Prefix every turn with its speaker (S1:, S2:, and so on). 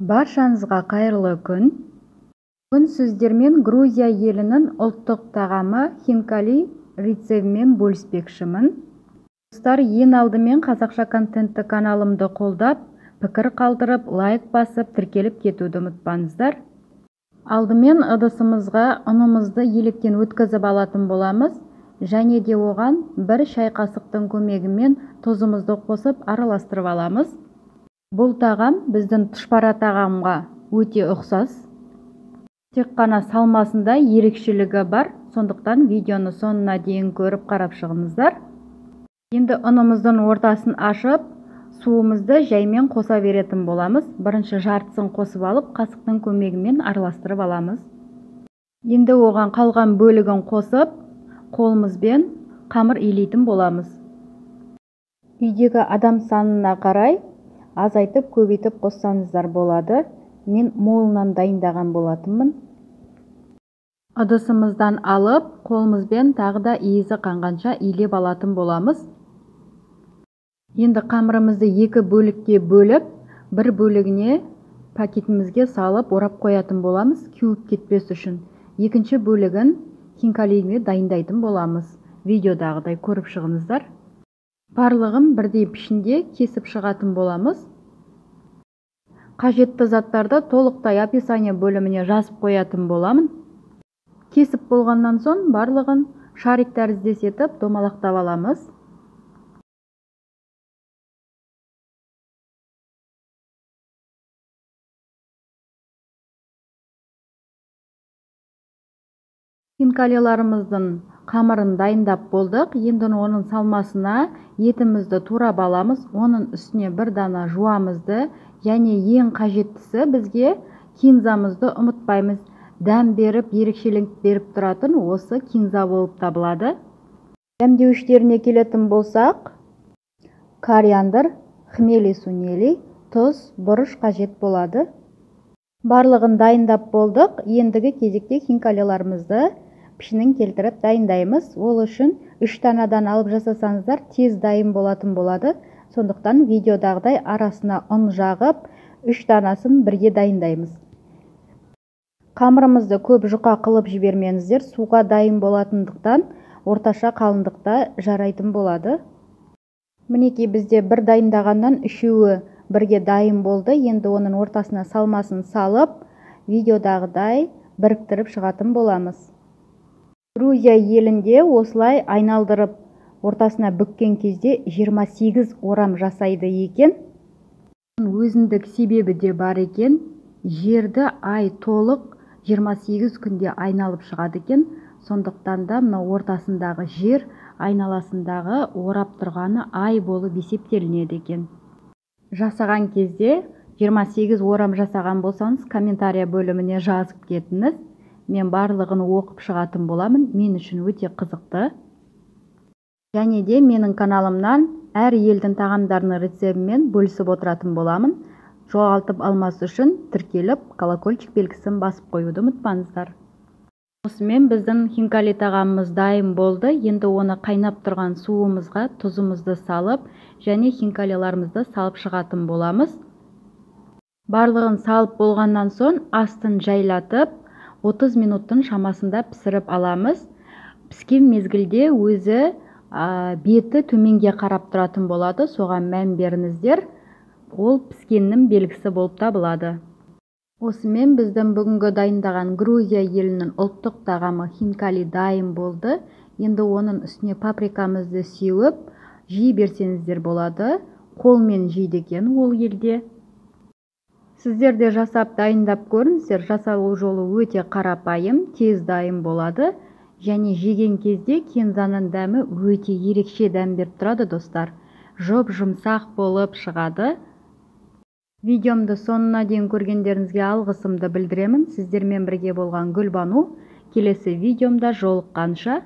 S1: Баршаңызға қайырлы күн. Бүгін сіздермен Грузия елінің ұлттық тағамы хинкали рецебімен бөліспекшімін. Достар, ең алдымен қазақша контентті каналымды қолдап, пікір қалдырып, лайк басып, тіркеліп кетуді ұмытпаңыздар. Алдымен ыдысымызға ұнымызды електен өткізіп алатын боламыз, және де оған бір шай қасықтың көмегімен тұзымызды қосып араластырып аламыз. Бұл тағам біздің тұшпара тағамға өте ұқсас. Тек қана салмасында ерекшелігі бар, сондықтан видеоны соңына дейін көріп қарап шығыңыздар. Енді ұнымыздың ортасын ашып, суымызды жаймен қоса беретін боламыз. Бірінші жартысын қосып алып, қасықтың көмегімен араластырып аламыз. Енді оған қалған бөлігін қосып, қолымызбен қамыр илейтін боламыз. Үйдегі адам санына қарай азайтып, көбейтіп қоссаңыздар болады. Мен молынан дайындаған болатынмын. Ыдысымыздан алып, қолымызбен тағы да иізі қанғанша илеп алатын боламыз. Енді қамырымызды екі бөлікке бөліп, бір бөлігіне пакетімізге салып, орап қоятын боламыз, кеуіп кетпес үшін. Екінші бөлігін хинкалиге дайындайтын боламыз. Видеодағыдай көріп шығыңыздар. Барлығын бірдей пішінде кесіп шығатын боламыз. Қажетті заттарды толықтай описание бөліміне жазып қоятын боламын. Кесіп болғаннан соң барлығын шарик тәріздес етіп домалақтап аламыз. Хинкалиларымыздың қамырын дайындап болдық. Енді оның салмасына етімізді турап аламыз. Оның үстіне бір дана жуамызды, және ең қажеттісі бізге кинзамызды ұмытпаймыз. Дәм беріп, ерекшелік беріп тұратын осы кинза болып табылады. Дәмдеуіштеріне келетін болсақ, кориандр, хмели сунели, тұз, бұрыш қажет болады. Барлығын дайындап болдық. Ендігі кезекте хинкалиларымызды пішінін келтіріп дайындаймыз. Ол үшін 3 танадан алып жасасаңыздар тез дайын болатын болады. Сондықтан видеодағыдай арасына ұн жағып, 3 танасын бірге дайындаймыз. Қамырымызды көп жұқа қылып жібермеңіздер, суға дайын болатындықтан орташа қалыңдықта жарайтын болады. Мінекей бізде бір дайындағаннан үшеуі бірге дайын болды. Енді оның ортасына салмасын салып, видеодағыдай біріктіріп шығатын боламыз. Грузия елінде осылай айналдырып, ортасына бүккен кезде 28 орам жасайды екен. Өзіндік себебі де бар екен. Жерді ай толық 28 күнде айналып шығады екен. Сондықтан да мына ортасындағы жер айналасындағы орап тұрғаны ай болып есептелінеді екен. Жасаған кезде 28 орам жасаған болсаңыз, комментария бөліміне жазып кетіңіз. Мен барлығын оқып шығатын боламын. Мен үшін өте қызықты. Және де менің каналымнан әр елдің тағамдарының рецебімен бөлісіп отыратын боламын. Жоғалтып алмас үшін тіркеліп, колокольчик белгісін басып қоюды ұмытпаңыздар. Осымен біздің хинкали тағамымыз дайын болды. Енді оны қайнап тұрған суымызға тұзымызды салып, және хинкалиларымызды салып шығатын боламыз. Барлығын салып болғаннан соң астын жайлатып, 30 минуттың шамасында пісіріп аламыз. Піскен мезгілде өзі беті төменге қарап тұратын болады. Соған мән беріңіздер. Ол піскеннің белгісі болып табылады. Осымен біздің бүгінгі дайындаған Грузия елінің ұлттық тағамы хинкали дайын болды. Енді оның үстіне паприкамызды сеуіп, жей берсеңіздер болады. Қолмен жейді екен ол елде. Сіздер де жасап дайындап көріңіздер. Жасалу жолы өте қарапайым, тез дайын болады. Және жеген кезде кинзаның дәмі өте ерекше дәм беріп тұрады, достар. Жұмсақ болып шығады. Видеомды соңына дейін көргендеріңізге алғысымды білдіремін. Сіздермен бірге болған Гүлбану. Келесі видеомда жолыққанша